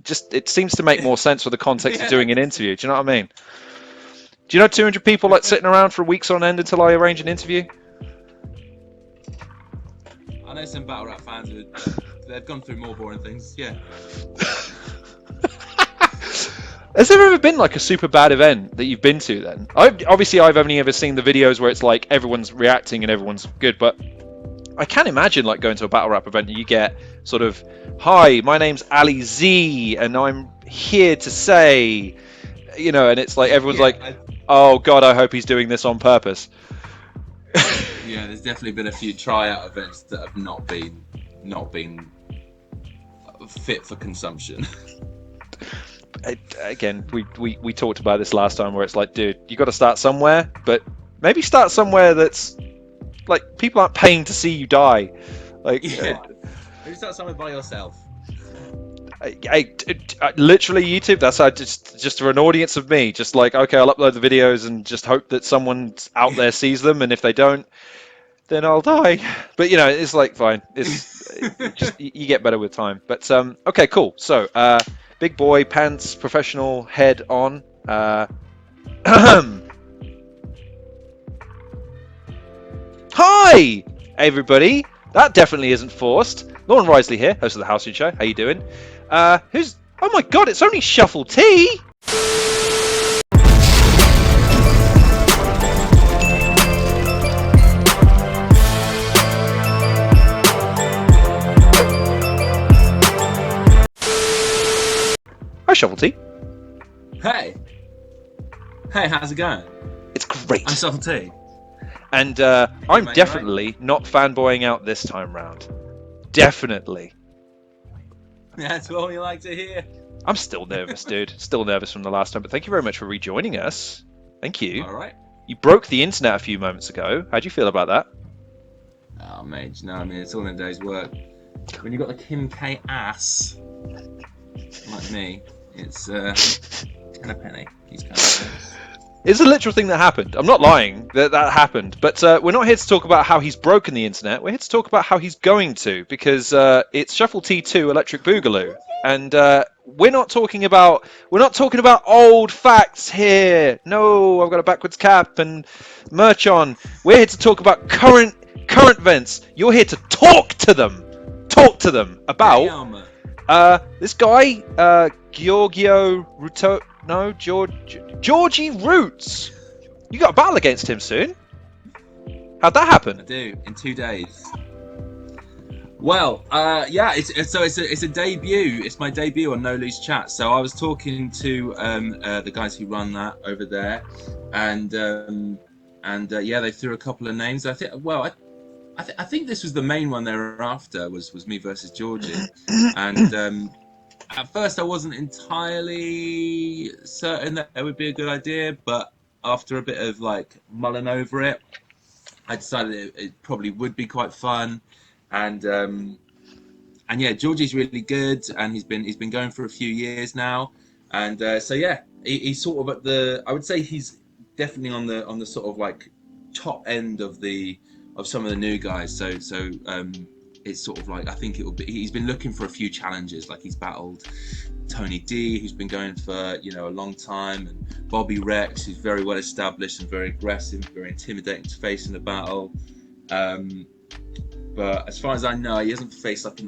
Just it seems to make more sense for the context of doing an interview. Do you know what I mean? Do you know 200 people like sitting around for weeks on end until I arrange an interview? I know some battle rap fans who they've gone through more boring things. Yeah. Has there ever been like a super bad event that you've been to then? Obviously I've only ever seen the videos where it's like everyone's reacting and everyone's good, but I can imagine like going to a battle rap event and you get sort of, hi, my name's Ali Z and I'm here to say, you know, and it's like everyone's oh God, I hope he's doing this on purpose. Yeah, there's definitely been a few tryout events that have not been fit for consumption. Again, we talked about this last time where it's like, dude, you got to start somewhere, but maybe start somewhere that's like people aren't paying to see you die. Like, yeah, maybe start somewhere by yourself. Literally YouTube. That's how just for an audience of me. Just like, okay, I'll upload the videos and just hope that someone out there sees them, and if they don't, then I'll die. But you know, it's like fine. It's just you get better with time. But okay, cool. So big boy pants, professional head on. Hi, everybody. That definitely isn't forced. Lauren Risley here, host of the Halcyon Show. How you doing? Who's? Oh my God! It's only Shuffle T. Hi, Shuffle T. Hey, how's it going? It's great. I'm Shuffle T. And I'm definitely not fanboying out this time round. Definitely. That's what we like to hear. I'm still nervous, dude. Still nervous from the last time, but thank you very much for rejoining us. Thank you. All right. You broke the internet a few moments ago. How'd you feel about that? Oh, mate, you know, I mean, it's all in a day's work. When you've got the Kim K ass, like me, it's and a penny. He's kind of It's a literal thing that happened. I'm not lying. That happened. But we're not here to talk about how he's broken the internet. We're here to talk about how he's going to, because it's Shuffle T2 Electric Boogaloo, and we're not talking about old facts here. No, I've got a backwards cap and merch on. We're here to talk about current events. You're here to talk to them about this guy, Georgie Roots. You got a battle against him soon. How'd that happen? I do, in 2 days. Well, yeah, it's a debut. It's my debut on No Loose Chat. So I was talking to the guys who run that over there, and yeah, they threw a couple of names. I think this was the main one they were after, was me versus Georgie, and at first I wasn't entirely certain that it would be a good idea, but after a bit of like mulling over it, I decided it probably would be quite fun, and yeah, Georgie's really good, and he's been going for a few years now, and so yeah, he's sort of at the, I would say he's definitely on the sort of like top end of some of the new guys, so it's sort of like, I think it will be, he's been looking for a few challenges, like he's battled Tony D, who's been going for, you know, a long time, and Bobby Rex, who's very well established and very aggressive, very intimidating to face in the battle, but as far as I know, he hasn't faced like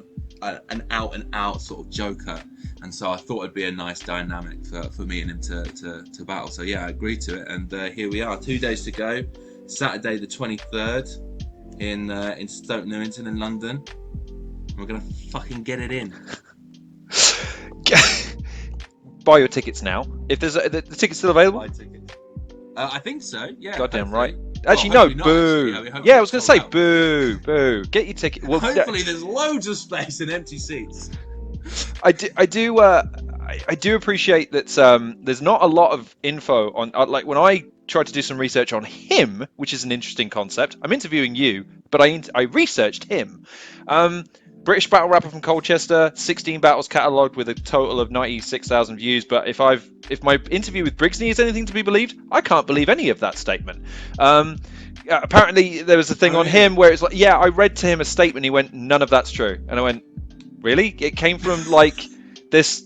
an out and out sort of joker, and so I thought it'd be a nice dynamic for me and him to battle. So yeah, I agreed to it, and here we are, 2 days to go. Saturday the 23rd in Stoke Newington in London. We're gonna fucking get it in. Buy your tickets now. If there's the tickets still available. Buy tickets. I think so. Yeah. Goddamn hopefully. right. Actually, no. Boo. Actually, yeah, I was gonna say boo. Get your ticket. Well, hopefully, there's loads of space and empty seats. I do appreciate that. There's not a lot of info on. Like when I tried to do some research on him, which is an interesting concept. I'm interviewing you, but I researched him. British battle rapper from Colchester, 16 battles catalogued with a total of 96,000 views. But if my interview with Briggsney is anything to be believed, I can't believe any of that statement. Apparently, there was a thing on him where it's like, yeah, I read to him a statement. He went, none of that's true, and I went, really? It came from like this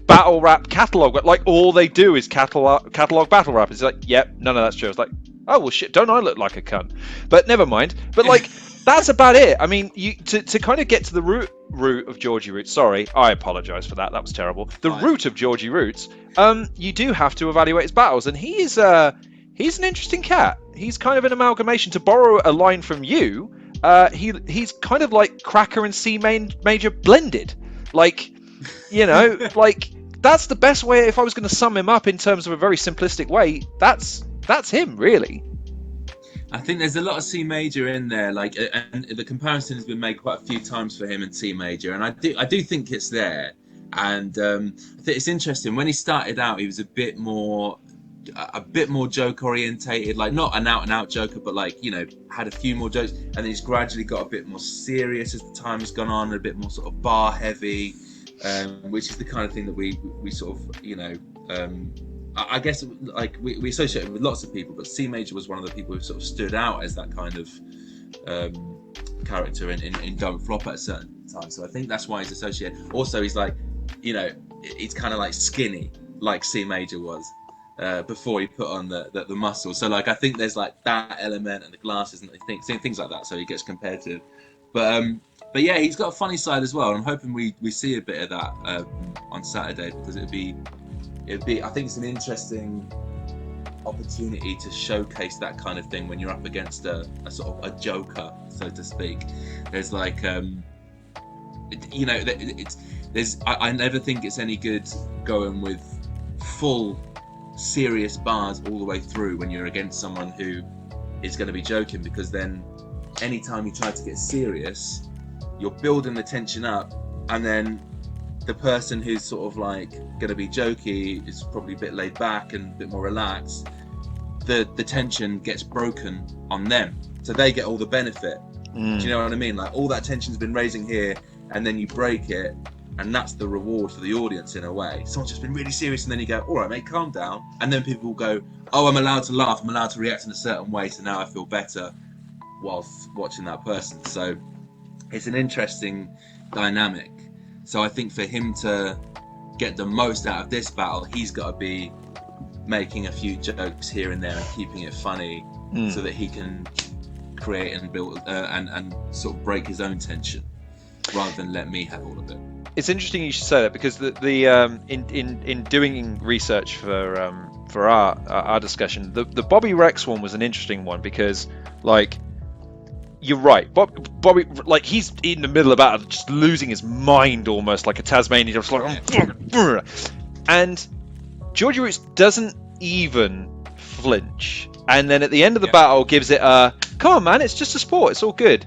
battle rap catalog, like all they do is catalog battle rap. It's like, yep, none of that's true. It's like, oh well, shit, don't I look like a cunt? But never mind. But like, that's about it. I mean, to kind of get to the root of Georgie Roots. Sorry, I apologise for that. That was terrible. The root of Georgie Roots. You do have to evaluate his battles, and he's an interesting cat. He's kind of an amalgamation. To borrow a line from you, he's kind of like Cracker and C major blended. Like, you know, like that's the best way. If I was going to sum him up in terms of a very simplistic way, that's him really. I think there's a lot of C major in there, like, and the comparison has been made quite a few times for him and C major, and I do think it's there. And I think it's interesting. When he started out, he was a bit more joke orientated, like not an out and out joker, but like, you know, had a few more jokes, and then he's gradually got a bit more serious as the time has gone on, a bit more sort of bar heavy, which is the kind of thing that we sort of, you know, I guess like we associate it with lots of people, but C major was one of the people who sort of stood out as that kind of character in Don't Flop at a certain time. So I think that's why he's associated. Also, he's like, you know, he's kind of like skinny, like C major was. Before he put on the muscle, so like I think there's like that element and the glasses and things like that. So he gets compared to, but yeah, he's got a funny side as well. And I'm hoping we see a bit of that on Saturday, because it'd be. I think it's an interesting opportunity to showcase that kind of thing when you're up against a sort of a joker, so to speak. There's like you know, I never think it's any good going with full serious bars all the way through when you're against someone who is going to be joking, because then anytime you try to get serious, you're building the tension up, and then the person who's sort of like going to be jokey is probably a bit laid back and a bit more relaxed. The tension gets broken on them, so they get all the benefit. Do you know what I mean? Like, all that tension's been raising here, and then you break it, and that's the reward for the audience in a way. Someone's just been really serious, and then you go, all right, mate, calm down. And then people will go, oh, I'm allowed to laugh, I'm allowed to react in a certain way, so now I feel better whilst watching that person. So it's an interesting dynamic. So I think for him to get the most out of this battle, he's got to be making a few jokes here and there and keeping it funny, so that he can create and build and sort of break his own tension, rather than let me have all of it. It's interesting you should say that, because in doing research for our discussion, the Bobby Rex one was an interesting one, because like, you're right, Bobby, like, he's in the middle of battle just losing his mind, almost like a Tasmanian, just like, and Georgie Roots doesn't even flinch, and then at the end of the battle gives it a, come on man, it's just a sport, it's all good.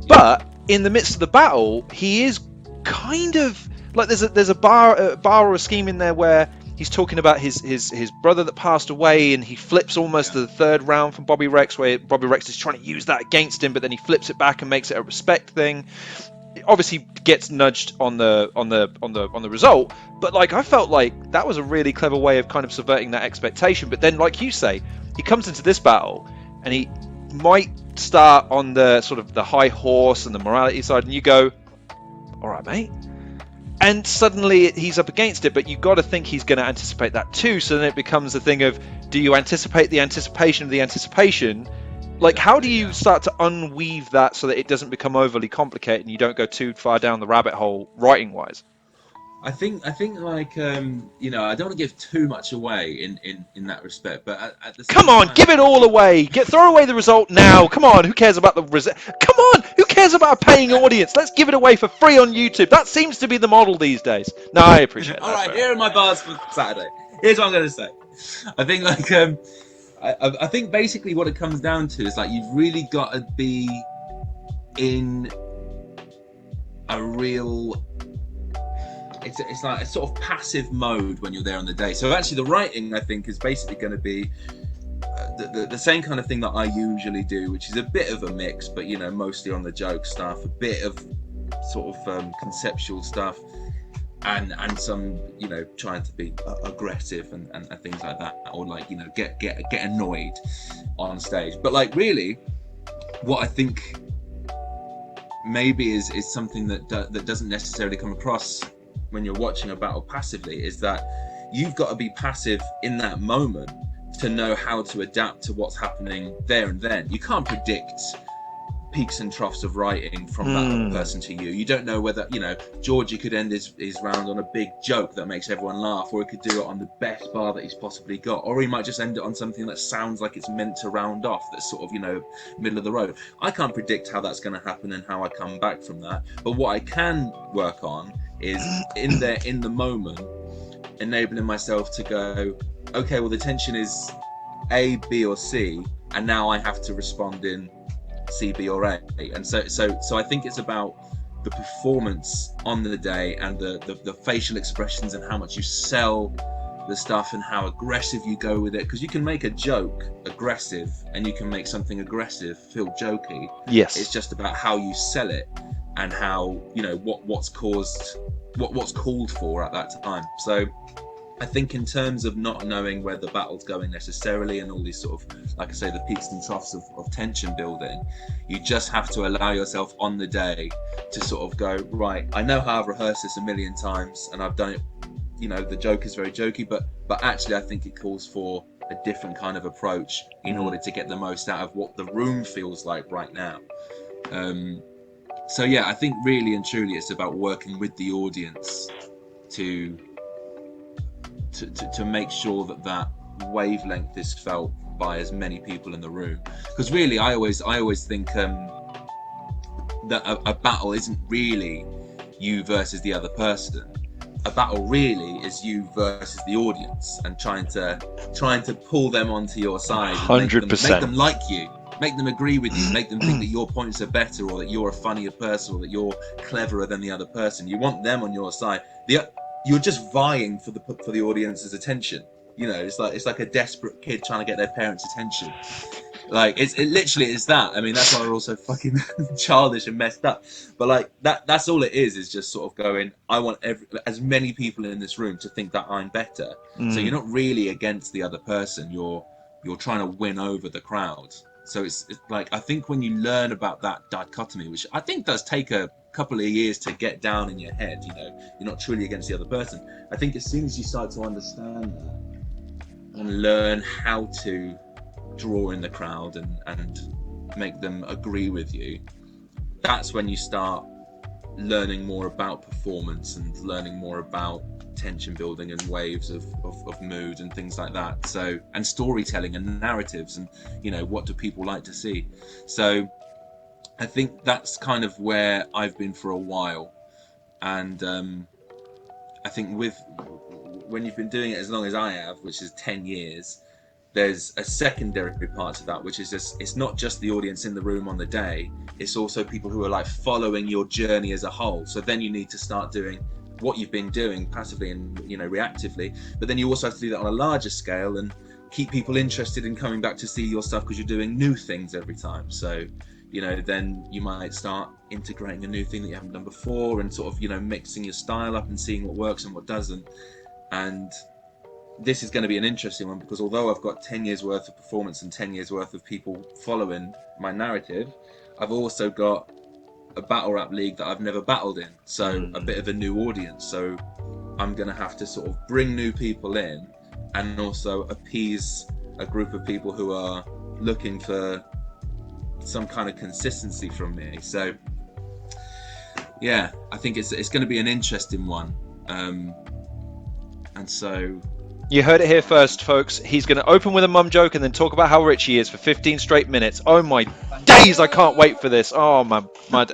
But in the midst of the battle, he is kind of like, there's a bar or a scheme in there where he's talking about his brother that passed away, and he flips almost to the third round from Bobby Rex, where Bobby Rex is trying to use that against him, but then he flips it back and makes it a respect thing. It obviously gets nudged on the result, but like, I felt like that was a really clever way of kind of subverting that expectation. But then, like you say, he comes into this battle and he might start on the sort of the high horse and the morality side, and you go, all right, mate. And suddenly he's up against it, but you've got to think he's going to anticipate that too. So then it becomes a thing of, do you anticipate the anticipation of the anticipation? Like, how do you start to unweave that so that it doesn't become overly complicated and you don't go too far down the rabbit hole writing-wise? I think like, you know, I don't want to give too much away in that respect, but at the same Come on, time, give it all away. Throw away the result now. Come on, who cares about the result? Come on, who cares about a paying audience? Let's give it away for free on YouTube. That seems to be the model these days. No, I appreciate that. All right, here are my bars for Saturday. Here's what I'm going to say. I think like, I think basically what it comes down to is like, you've really got to be in a real, it's like a sort of passive mode when you're there on the day. So actually the writing, I think, is basically going to be the same kind of thing that I usually do, which is a bit of a mix, but, you know, mostly on the joke stuff, a bit of sort of conceptual stuff, and some, you know, trying to be aggressive and things like that, or like, you know, get annoyed on stage. But like, really, what I think maybe is something that doesn't necessarily come across when you're watching a battle passively, is that you've got to be passive in that moment to know how to adapt to what's happening there and then. You can't predict peaks and troughs of writing from that other person to you. You don't know whether, you know, Georgie could end his round on a big joke that makes everyone laugh, or he could do it on the best bar that he's possibly got, or he might just end it on something that sounds like it's meant to round off, that's sort of, you know, middle of the road. I can't predict how that's going to happen and how I come back from that, but what I can work on is in the moment, enabling myself to go, okay, well, the tension is A, B, or C, and now I have to respond in C, B, or A. And so I think it's about the performance on the day, and the facial expressions, and how much you sell the stuff, and how aggressive you go with it. Because you can make a joke aggressive, and you can make something aggressive feel jokey. Yes. It's just about how you sell it, and how, you know, what's called for at that time. So I think in terms of not knowing where the battle's going necessarily, and all these sort of, like I say, the peaks and troughs of tension building, you just have to allow yourself on the day to sort of go, right, I know how I've rehearsed this a million times and I've done it, you know, the joke is very jokey, but actually I think it calls for a different kind of approach in order to get the most out of what the room feels like right now. So yeah, I think really and truly it's about working with the audience to make sure that wavelength is felt by as many people in the room. Because really, I always think that a battle isn't really you versus the other person. A battle really is you versus the audience, and trying to pull them onto your side. 100%. Make them like you. Make them agree with you. Make them think that your points are better, or that you're a funnier person, or that you're cleverer than the other person. You want them on your side. You're just vying for the audience's attention. You know, it's like a desperate kid trying to get their parents' attention. Like it literally is that. I mean, that's why we're all so fucking childish and messed up. But like that's all it is just sort of going, I want as many people in this room to think that I'm better. So you're not really against the other person. You're trying to win over the crowd. So it's like, I think when you learn about that dichotomy, which I think does take a couple of years to get down in your head, you know, you're not truly against the other person. I think as soon as you start to understand that and learn how to draw in the crowd and make them agree with you, that's when you start learning more about performance and learning more about tension building and waves of mood and things like that. So, and storytelling and narratives, and, you know, what do people like to see. So I think that's kind of where I've been for a while. And I think when you've been doing it as long as I have, which is 10 years, there's a secondary part to that, which is just, it's not just the audience in the room on the day, it's also people who are like following your journey as a whole. So then you need to start doing what you've been doing passively and, you know, reactively, but then you also have to do that on a larger scale and keep people interested in coming back to see your stuff, because you're doing new things every time. So, you know, then you might start integrating a new thing that you haven't done before, and sort of, you know, mixing your style up and seeing what works and what doesn't. And this is going to be an interesting one, because although I've got 10 years worth of performance and 10 years worth of people following my narrative, I've also got a battle rap league that I've never battled in, so a bit of a new audience. So I'm going to have to sort of bring new people in, and also appease a group of people who are looking for some kind of consistency from me. So yeah, I think it's going to be an interesting one. And so you heard it here first, folks. He's going to open with a mum joke and then talk about how rich he is for 15 straight minutes. Oh my days, I can't wait for this. Oh my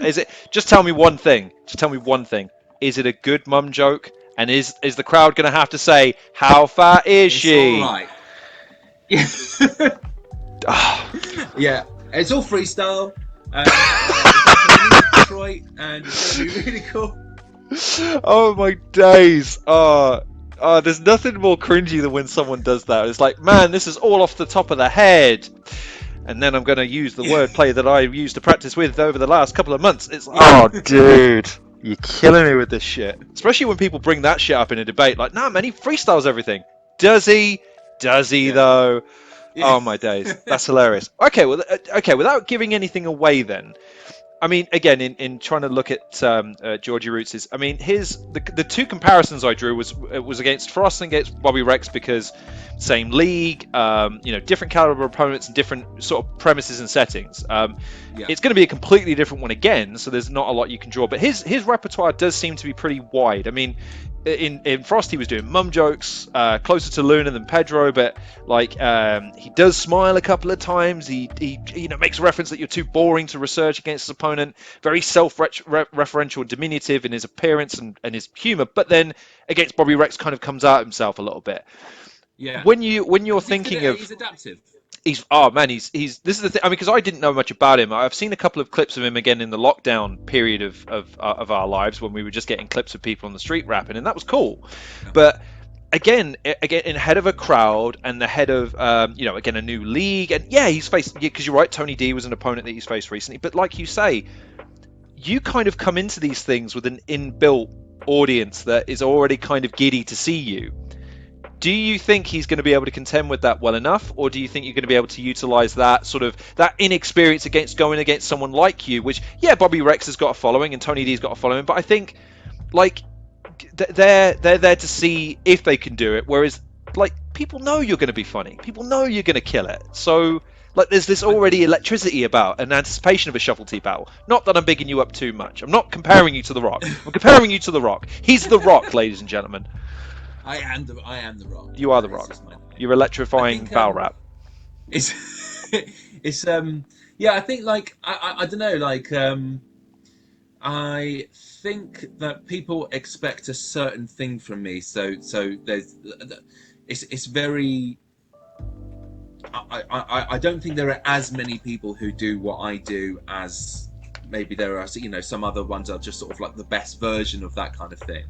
is it? Just tell me one thing. Just tell me one thing. Is it a good mum joke? And is the crowd going to have to say, how fat is she? All right. Yeah, it's all freestyle. It's in Detroit, and it's going to be really cool. Oh my days. There's nothing more cringy than when someone does that. It's like, man, this is all off the top of the head. and then I'm going to use the wordplay that I used to practice with over the last couple of months. It's oh, dude, you're killing me with this shit. Especially when people bring that shit up in a debate, like, nah, man, he freestyles everything. Does he? Does he though? Yeah. Oh my days, that's hilarious. Okay, well, okay, without giving anything away, then. I mean, again, in trying to look at Georgie Roots, I mean, the two comparisons I drew was against Frost and against Bobby Rex because same league, different caliber opponents and different sort of premises and settings. It's going to be a completely different one again, so there's not a lot you can draw. But his repertoire does seem to be pretty wide. I mean, in Frost he was doing mum jokes, closer to Luna than Pedro, but like he does smile a couple of times. He makes a reference that you're too boring to research against his opponent. Very self-referential and diminutive in his appearance and his humor. But then against Bobby Rex, kind of comes out himself a little bit. Yeah. When you're thinking of, he's adaptive. He's this is the thing. I mean, because I didn't know much about him. I've seen a couple of clips of him again in the lockdown period of our lives when we were just getting clips of people on the street rapping, and that was cool. But again, in head of a crowd and the head of again a new league, and yeah, he's faced, because you're right, Tony D was an opponent that he's faced recently. But like you say, you kind of come into these things with an inbuilt audience that is already kind of giddy to see you. Do you think he's going to be able to contend with that well enough, or do you think you're going to be able to utilize that sort of that inexperience against going against someone like you, which Bobby Rex has got a following and Tony D's got a following, but I think like they're there to see if they can do it, whereas like people know you're going to be funny, people know you're going to kill it, so like there's this already electricity about an anticipation of a Shuffle T battle. Not that I'm bigging you up too much. I'm not comparing you to The Rock. I'm comparing you to The Rock. He's The Rock, ladies and gentlemen. I am the Rock. You are The Rock. You're electrifying battle rap. It's I think like I don't know, like I think that people expect a certain thing from me, so there's it's very I don't think there are as many people who do what I do as maybe there are, some other ones are just sort of like the best version of that kind of thing.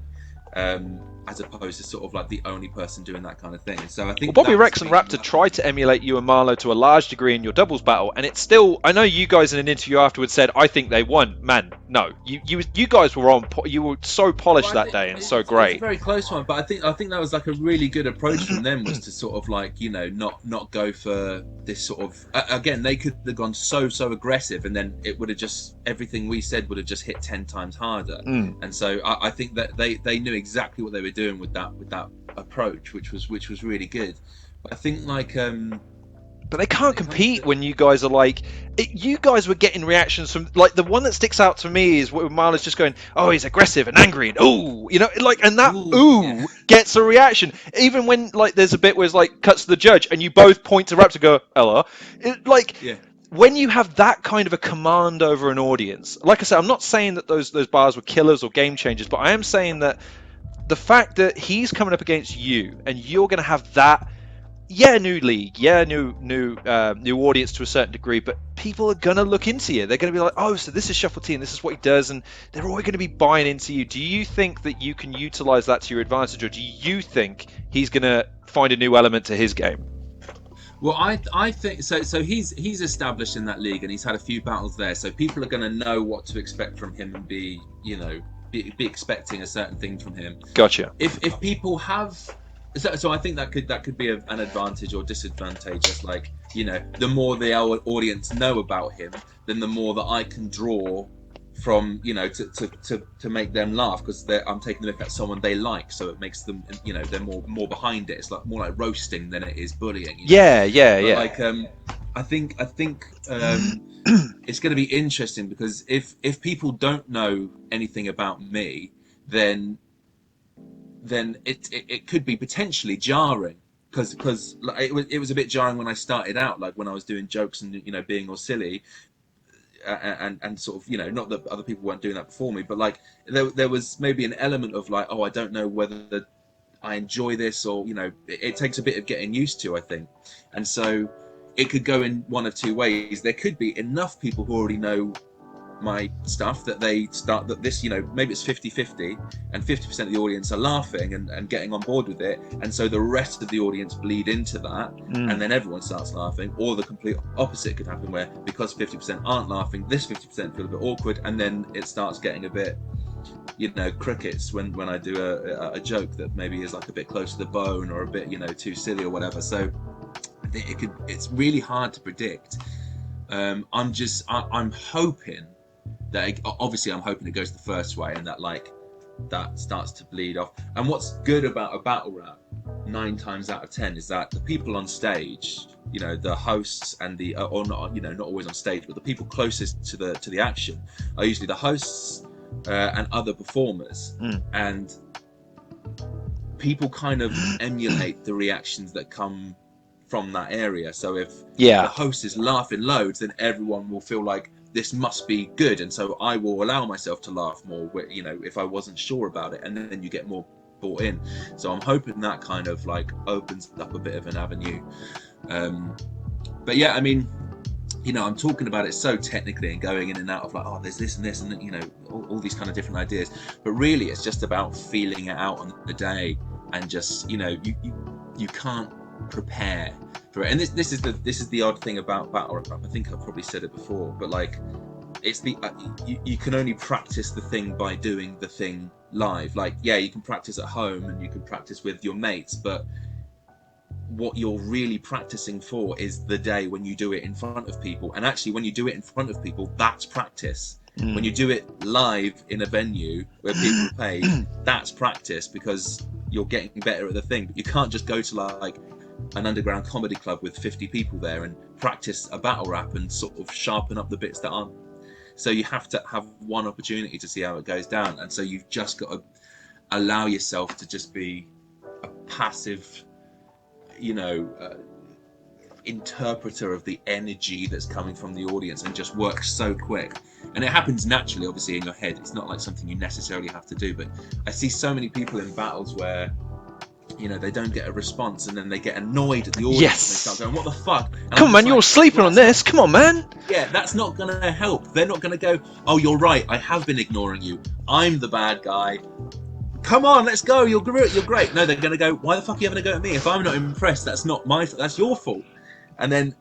As opposed to sort of like the only person doing that kind of thing. So I think Bobby Rex and Raptor tried to emulate you and Marlo to a large degree in your doubles battle, and it's still. I know you guys in an interview afterwards said, "I think they won." Man, no, you guys were on. You were so polished that day and so great. It's a very close one, but I think that was like a really good approach from them, was to sort of like not go for this sort of. Again, they could have gone so aggressive, and then it would have just everything we said would have just hit 10 times harder. And so I think that they knew exactly what they were doing with that approach, which was really good. But I think like but they can't compete when you guys are like you guys were getting reactions from like the one that sticks out to me is when Marla's just going, oh, he's aggressive and angry and and that gets a reaction, even when like there's a bit where it's like cuts to the judge and you both point to Raptor, go Ella, when you have that kind of a command over an audience. Like I said, I'm not saying that those bars were killers or game changers, but I am saying that the fact that he's coming up against you and you're going to have that, new league, new audience to a certain degree, but people are going to look into you. They're going to be like, oh, so this is Shuffle T and this is what he does, and they're all going to be buying into you. Do you think that you can utilize that to your advantage, or do you think he's going to find a new element to his game? Well, I think so. So he's established in that league and he's had a few battles there, so people are going to know what to expect from him and be expecting a certain thing from him. Gotcha. If people have, so I think that could be an advantage or disadvantage. Just like the more the audience know about him, then the more that I can draw from to make them laugh, because I'm taking a look at someone they like, so it makes them they're more behind it. It's like more like roasting than it is bullying. Yeah. Like I think it's going to be interesting, because if people don't know anything about me, then it could be potentially jarring, because it was a bit jarring when I started out, like when I was doing jokes and being all silly. And sort of not that other people weren't doing that before me, but like there was maybe an element of like, oh, I don't know whether I enjoy this, or it takes a bit of getting used to, I think. And so it could go in one of two ways. There could be enough people who already know my stuff that they start that this, maybe it's 50-50 and 50% of the audience are laughing and getting on board with it, and so the rest of the audience bleed into that, and then everyone starts laughing. Or the complete opposite could happen, where because 50% aren't laughing, this 50% feel a bit awkward, and then it starts getting a bit crickets when I do a joke that maybe is like a bit close to the bone or a bit too silly or whatever. So I think it's really hard to predict. I'm hoping that obviously I'm hoping it goes the first way, and that starts to bleed off. And what's good about a battle rap 9 times out of 10 is that the people on stage, the hosts and the or not not always on stage, but the people closest to the action are usually the hosts and other performers, and people kind of emulate the reactions that come from that area. So if the host is laughing loads, then everyone will feel like this must be good, and so I will allow myself to laugh more, if I wasn't sure about it, and then you get more bought in. So I'm hoping that kind of opens up a bit of an avenue. But yeah, I mean, I'm talking about it so technically and going in and out of there's this and this and all these kind of different ideas, but really it's just about feeling it out on the day, and just you can't prepare for it. And this is the odd thing about battle rap. I think I've probably said it before, but it's you can only practice the thing by doing the thing live. You can practice at home and you can practice with your mates, but what you're really practicing for is the day when you do it in front of people. And actually, when you do it in front of people, that's practice. When you do it live in a venue where people pay, that's practice, because you're getting better at the thing. But you can't just go to an underground comedy club with 50 people there and practice a battle rap and sort of sharpen up the bits that aren't. So you have to have one opportunity to see how it goes down, and so you've just got to allow yourself to just be a passive interpreter of the energy that's coming from the audience, and just work so quick. And it happens naturally, obviously, in your head. It's not like something you necessarily have to do. But I see so many people in battles where they don't get a response, and then they get annoyed at the audience. Yes. And they start going, what the fuck? And Come on, man, you're sleeping on this. Come on, man. Yeah, that's not going to help. They're not going to go, oh, you're right, I have been ignoring you, I'm the bad guy, come on, let's go, you're great. No, they're going to go, why the fuck are you having a go at me? If I'm not impressed, that's not my fault, that's your fault. And then,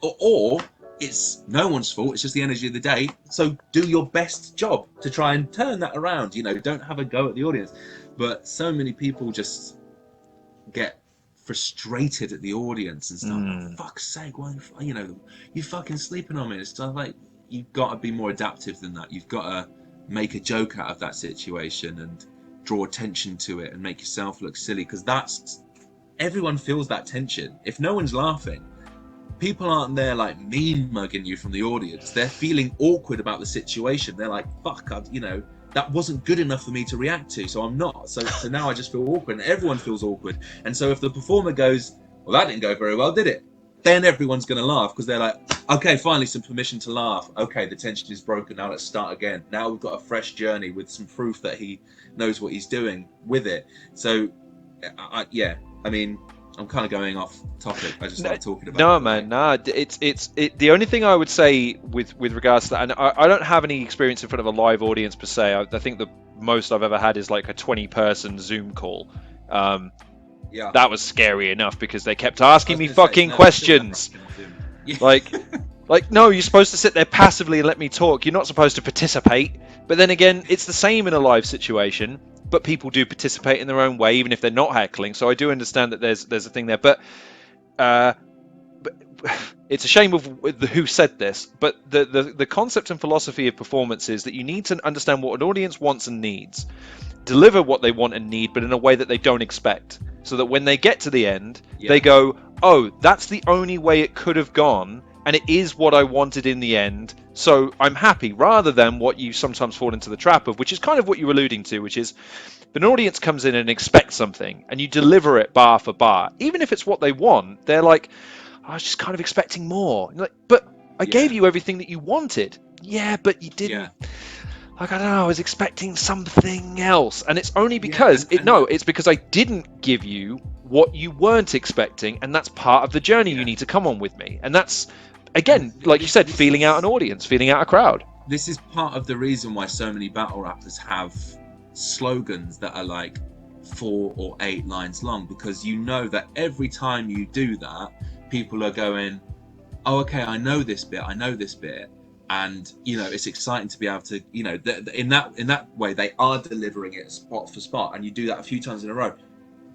or it's no one's fault, it's just the energy of the day. So do your best job to try and turn that around. Don't have a go at the audience. But so many people just get frustrated at the audience and stuff. For fuck's sake, why you fucking sleeping on me? It's you've got to be more adaptive than that. You've got to make a joke out of that situation and draw attention to it and make yourself look silly, because everyone feels that tension. If no one's laughing, people aren't there mean mugging you from the audience. They're feeling awkward about the situation. They're like, fuck, that wasn't good enough for me to react to, so I'm not. So now I just feel awkward, and everyone feels awkward. And so if the performer goes, well, that didn't go very well, did it? Then everyone's going to laugh, because they're like, okay, finally some permission to laugh. Okay, the tension is broken, now let's start again. Now we've got a fresh journey with some proof that he knows what he's doing with it. So, I mean, I'm kind of going off topic. I just started talking about No, man, no. It's the only thing I would say with regards to that, and I don't have any experience in front of a live audience per se. I think the most I've ever had is a 20-person Zoom call. Yeah. That was scary enough, because they kept asking me fucking questions. No, you're supposed to sit there passively and let me talk. You're not supposed to participate. But then again, it's the same in a live situation. But people do participate in their own way, even if they're not heckling. So I do understand that there's a thing there. But it's a shame of who said this. But the concept and philosophy of performance is that you need to understand what an audience wants and needs, deliver what they want and need, but in a way that they don't expect. So that when they get to the end, they go, oh, that's the only way it could have gone, and it is what I wanted in the end, so I'm happy, rather than what you sometimes fall into the trap of, which is kind of what you're alluding to, which is if an audience comes in and expects something, and you deliver it bar for bar, even if it's what they want, they're like, I was just kind of expecting more. And you're like, but I gave you everything that you wanted. Yeah, but you didn't. Yeah. I don't know, I was expecting something else. And it's only because, it's because I didn't give you what you weren't expecting, and that's part of the journey you need to come on with me. And that's, again, like you said, feeling out an audience, feeling out a crowd. this is part of the reason why so many battle rappers have slogans that are like 4 or 8 lines long, because you know that every time you do that, people are going, oh, okay, I know this bit, and you know, it's exciting to be able to, you know, in that way they are delivering it spot for spot, and you do that a few times in a row.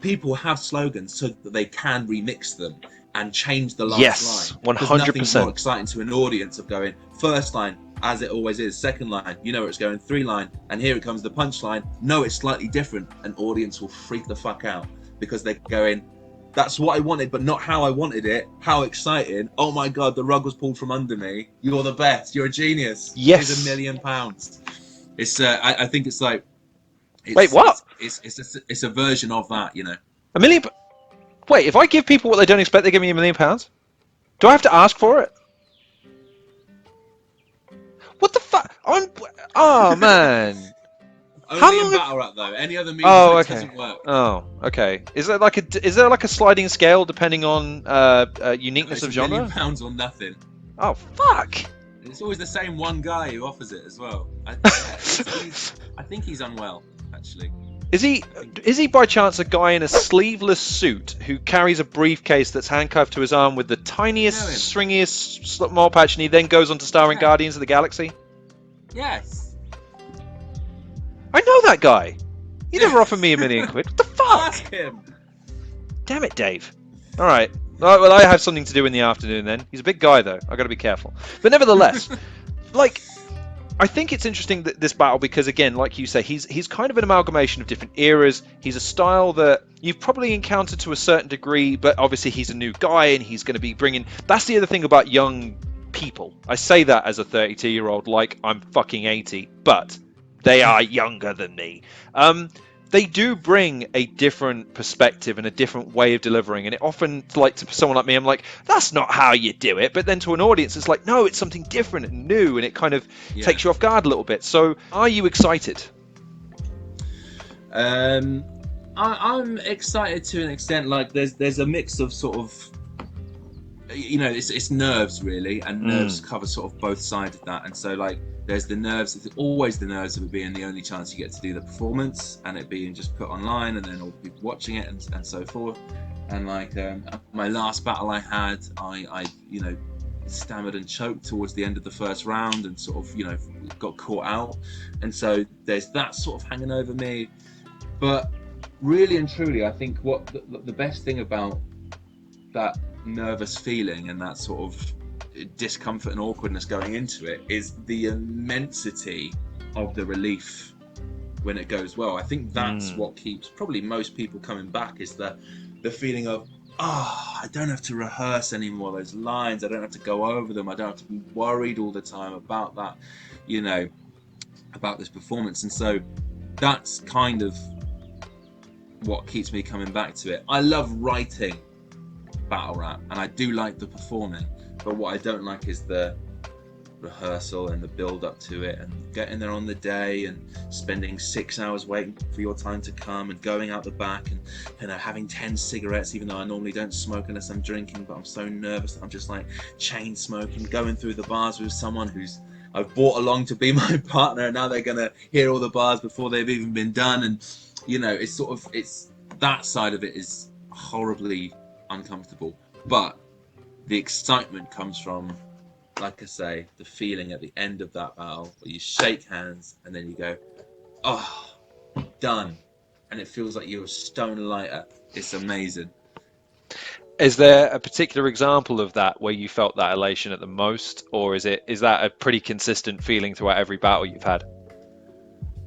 People have slogans so that they can remix them and change the last Yes, line, because nothing's 100%. more exciting to an audience of going first line as it always is, second line, you know where it's going, 3 line, and here it comes the punchline. No, it's slightly different. An audience will freak the fuck out because they're going, that's what I wanted, but not how I wanted it. How exciting. Oh my God, the rug was pulled from under me. You're the best. You're a genius. Yes. Here's £1 million. It's I think it's like, Wait, what? it's a version of that, you know. A million? Wait, if I give people what they don't expect, they give me £1 million? Do I have to ask for it? What the fuck? Oh man. Only in battle rap though. Any other medium Oh, it okay. doesn't work. Oh, okay. Is there like a sliding scale depending on uniqueness of genre? £1 million or nothing. Oh fuck. It's always the same one guy who offers it as well. I think he's unwell, actually. Is he by chance a guy in a sleeveless suit who carries a briefcase that's handcuffed to his arm with the tiniest, stringiest small patch, and he then goes on to star in Guardians of the Galaxy? Yes. I know that guy. He never offered me £1 million. What the fuck? Ask him. Damn it, Dave. All right. Well, I have something to do in the afternoon then. He's a big guy though. I got to be careful. But nevertheless, like, I think it's interesting that this battle, because again, like you say, he's kind of an amalgamation of different eras. He's a style that you've probably encountered to a certain degree, but obviously he's a new guy and he's going to be bringing. That's the other thing about young people. I say that as a 32-year-old, like I'm fucking 80, but they are younger than me. They do bring a different perspective and a different way of delivering, and it often, like, to someone like me, I'm like, that's not how you do it, but then to an audience it's like, no, it's something different and new, and it kind of takes you off guard a little bit. So are you excited? I'm excited to an extent. Like there's a mix of sort of, you know, it's nerves really, and nerves cover sort of both sides of that. And so like there's the nerves, it's always the nerves of it being the only chance you get to do the performance and it being just put online and then all the people watching it and so forth. And like my last battle I had, I you know, stammered and choked towards the end of the first round and sort of, you know, got caught out. And so there's that sort of hanging over me. But really and truly, I think what the best thing about that nervous feeling and that sort of discomfort and awkwardness going into it is the immensity of the relief when it goes well. I think that's what keeps probably most people coming back, is the feeling of, I don't have to rehearse anymore those lines, I don't have to go over them, I don't have to be worried all the time about that, you know, about this performance. And so that's kind of what keeps me coming back to it. I love writing battle rap and I do like the performing, but what I don't like is the rehearsal and the build up to it and getting there on the day and spending 6 hours waiting for your time to come and going out the back and, you know, having 10 cigarettes, even though I normally don't smoke unless I'm drinking, but I'm so nervous that I'm just like chain smoking, going through the bars with someone who's I've brought along to be my partner, and now they're gonna hear all the bars before they've even been done. And you know, it's sort of, it's that side of it is horribly uncomfortable, but the excitement comes from, like I say, the feeling at the end of that battle where you shake hands and then you go, oh, done, and it feels like you're a stone lighter. It's amazing. Is there a particular example of that where you felt that elation at the most, or is that a pretty consistent feeling throughout every battle you've had?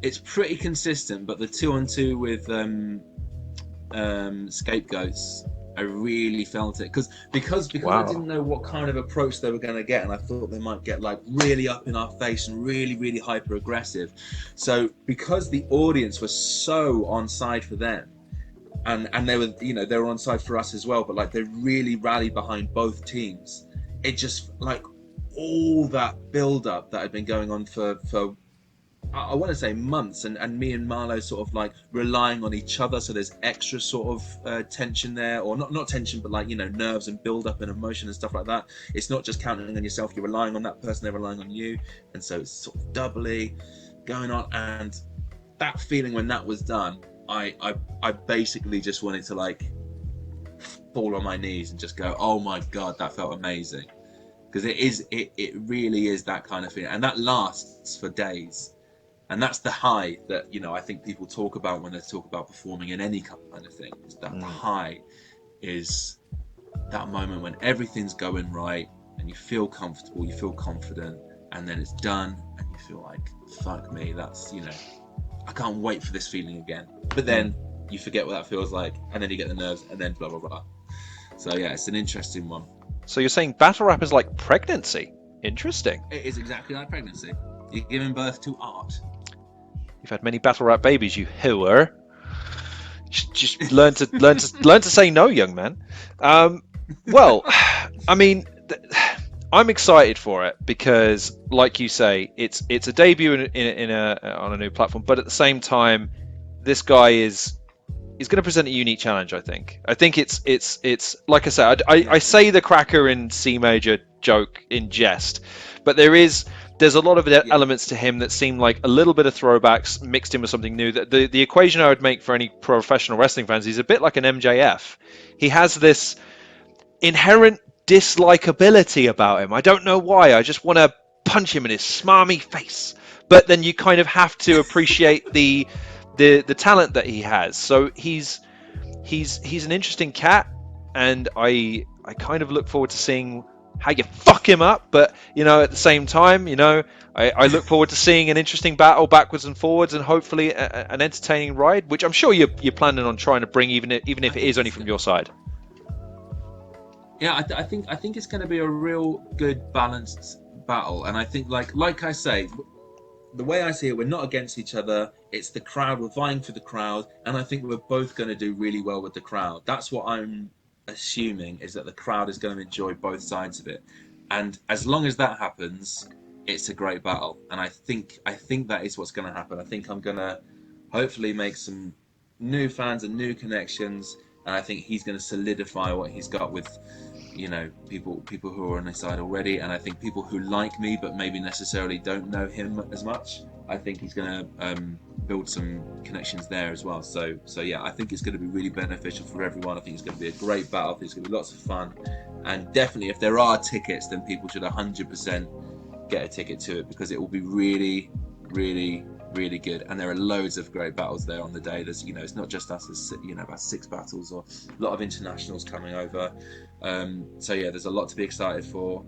It's pretty consistent, but the 2-on-2 with Scapegoats, I really felt it because wow. I didn't know what kind of approach they were going to get, and I thought they might get like really up in our face and really hyper aggressive. So because the audience was so on side for them, and they were, you know, they were on side for us as well, but like they really rallied behind both teams. It just, like, all that build up that had been going on for I want to say months, and me and Marlo sort of like relying on each other, so there's extra sort of tension there, or not tension, but like, you know, nerves and build up and emotion and stuff like that. It's not just counting on yourself, you're relying on that person, they're relying on you, and so it's sort of doubly going on. And that feeling when that was done, I basically just wanted to like fall on my knees and just go, oh my god, that felt amazing. Because it really is that kind of feeling, and that lasts for days. And that's the high that, you know, I think people talk about when they talk about performing in any kind of thing. Is that the high is that moment when everything's going right and you feel comfortable, you feel confident, and then it's done and you feel like, fuck me, that's, you know, I can't wait for this feeling again. But then you forget what that feels like, and then you get the nerves, and then blah blah blah. So yeah, it's an interesting one. So you're saying battle rap is like pregnancy? Interesting. It is exactly like pregnancy. You're giving birth to art. You've had many battle rap babies, you hooer. Just learn to say no, young man. Well, I mean, I'm excited for it because, like you say, it's a debut on a new platform, but at the same time, this guy is going to present a unique challenge. I think it's like I said, I say the cracker in C major joke in jest, but there's a lot of elements to him that seem like a little bit of throwbacks mixed in with something new. The equation I would make for any professional wrestling fans, he's a bit like an MJF. He has this inherent dislikability about him. I don't know why. I just want to punch him in his smarmy face. But then you kind of have to appreciate the talent that he has. So he's an interesting cat, and I kind of look forward to seeing how you fuck him up, but you know, at the same time, you know, I look forward to seeing an interesting battle backwards and forwards, and hopefully an entertaining ride, which I'm sure you're planning on trying to bring, even if it is only from your side. Yeah, I think it's going to be a real good balanced battle, and I think like I say, the way I see it, we're not against each other. It's the crowd. We're vying for the crowd, and I think we're both going to do really well with the crowd. That's what I'm assuming, is that the crowd is going to enjoy both sides of it, and as long as that happens, it's a great battle. And I think that is what's going to happen. I think I'm going to hopefully make some new fans and new connections, and I think he's going to solidify what he's got with, you know, people who are on his side already, and I think people who like me but maybe necessarily don't know him as much, I think he's going to build some connections there as well. So yeah, I think it's going to be really beneficial for everyone. I think it's going to be a great battle. I think it's going to be lots of fun, and definitely if there are tickets, then people should 100% get a ticket to it, because it will be really, really, really good. And there are loads of great battles there on the day. There's, you know, it's not just us. There's, you know, about 6 battles, or a lot of internationals coming over. So yeah, there's a lot to be excited for.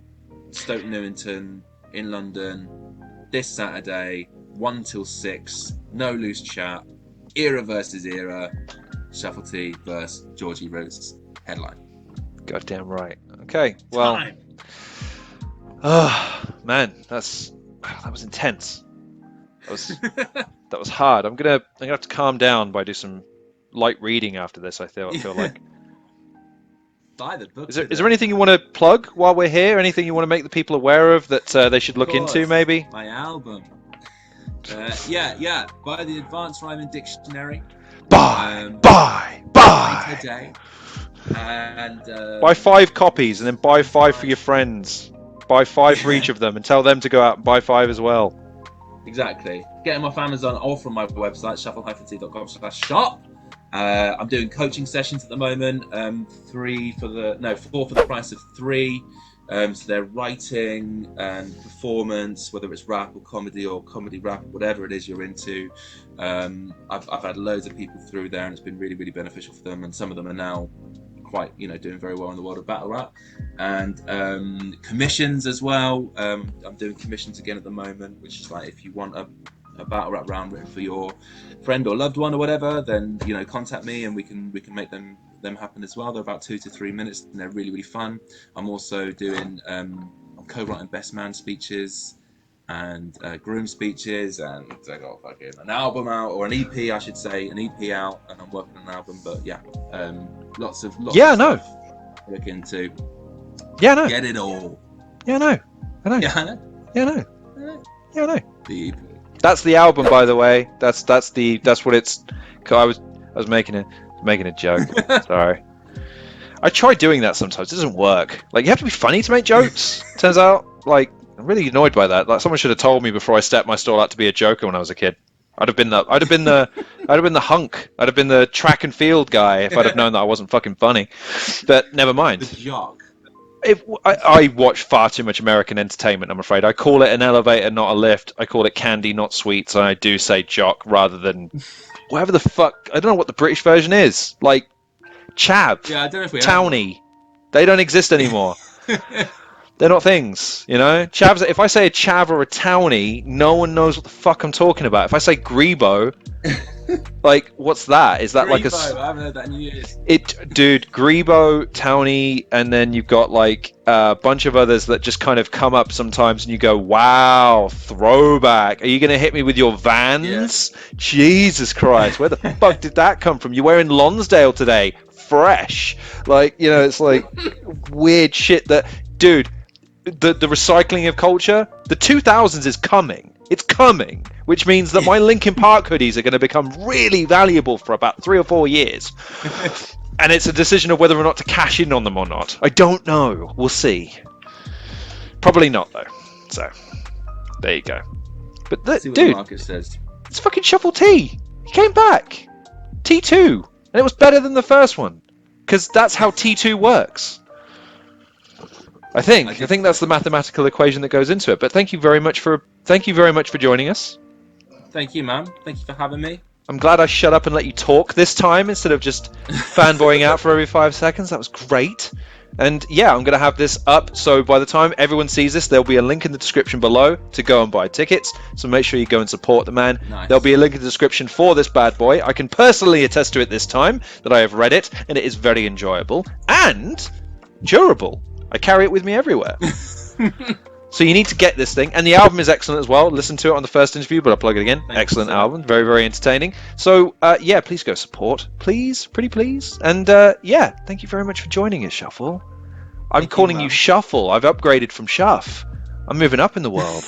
Stoke Newington in London this Saturday, 1 till 6. No loose chat. Era versus era. Shuffle T versus Georgie Roots headline. Goddamn right. Okay. Well. Oh man, that was intense. That was hard. I'm gonna have to calm down by do some light reading after this. I feel like. Buy the book. Is there anything you want to plug while we're here? Anything you want to make the people aware of that they should look into, maybe? My album. Yeah. Buy the Advanced Rhyming Dictionary. Buy today. And buy 5 copies, and then buy 5 for your friends. Buy 5 for each of them, and tell them to go out and buy 5 as well. Exactly. Get them off Amazon or from my website, shuffle-t.com/shop. I'm doing coaching sessions at the moment. 4 for the price of 3. So they're writing and performance, whether it's rap or comedy rap, whatever it is you're into. I've had loads of people through there, and it's been really, really beneficial for them. And some of them are now quite, you know, doing very well in the world of battle rap. And commissions as well. I'm doing commissions again at the moment, which is like, if you want a battle rap round written for your friend or loved one or whatever, then, you know, contact me and we can make them happen as well. They're about 2 to 3 minutes, and they're really, really fun. I'm also doing I'm co-writing best man speeches and groom speeches, and I got fucking an album out, or an EP I should say, an EP out, and I'm working on an album. But yeah, lots of stuff to look into. Yeah, no. Get it all. Yeah, no. I know. Yeah, I know. Yeah, no. Yeah, no. The EP. That's the album, by the way. That's what it's. I was making a joke. Sorry. I try doing that sometimes. It doesn't work. Like, you have to be funny to make jokes. Turns out, like, I'm really annoyed by that. Like, someone should have told me before I stepped my stall out to be a joker when I was a kid. I'd have been the hunk. I'd have been the track and field guy if I'd have known that I wasn't fucking funny. But never mind. The jock. I watch far too much American entertainment, I'm afraid. I call it an elevator, not a lift. I call it candy, not sweets. And I do say jock rather than whatever the fuck. I don't know what the British version is. Like, chav, Yeah, I don't know if we townie. They don't exist anymore. They're not things, you know? Chavs. If I say a chav or a townie, no one knows what the fuck I'm talking about. If I say grebo, like, what's that? Is that like a... I haven't heard that in years. Dude, grebo, townie, and then you've got like a bunch of others that just kind of come up sometimes and you go, wow, throwback. Are you going to hit me with your Vans? Yeah. Jesus Christ, where the fuck did that come from? You're wearing Lonsdale today. Fresh. Like, you know, it's like weird shit that... Dude, the recycling of culture, the 2000s is coming. It's coming, which means that my Linkin Park hoodies are going to become really valuable for about 3 or 4 years. And it's a decision of whether or not to cash in on them or not. I don't know. We'll see. Probably not, though. So, there you go. But, see what dude, the market says. It's fucking Shuffle T. He came back. T2. And it was better than the first one. Because that's how T2 works. I think that's the mathematical equation that goes into it. But thank you very much for joining us. Thank you, man. Thank you for having me. I'm glad I shut up and let you talk this time instead of just fanboying out for every 5 seconds. That was great. And yeah, I'm going to have this up, so by the time everyone sees this, there'll be a link in the description below to go and buy tickets. So make sure you go and support the man. Nice. There'll be a link in the description for this bad boy. I can personally attest to it this time that I have read it, and it is very enjoyable and durable. I carry it with me everywhere. So you need to get this thing. And the album is excellent as well. Listen to it on the first interview, but I'll plug it again. Excellent album. Very, very entertaining. So, yeah, please go support. Please. Pretty please. And, yeah, thank you very much for joining us, Shuffle. I'm calling you Shuffle. I've upgraded from Shuff. I'm moving up in the world.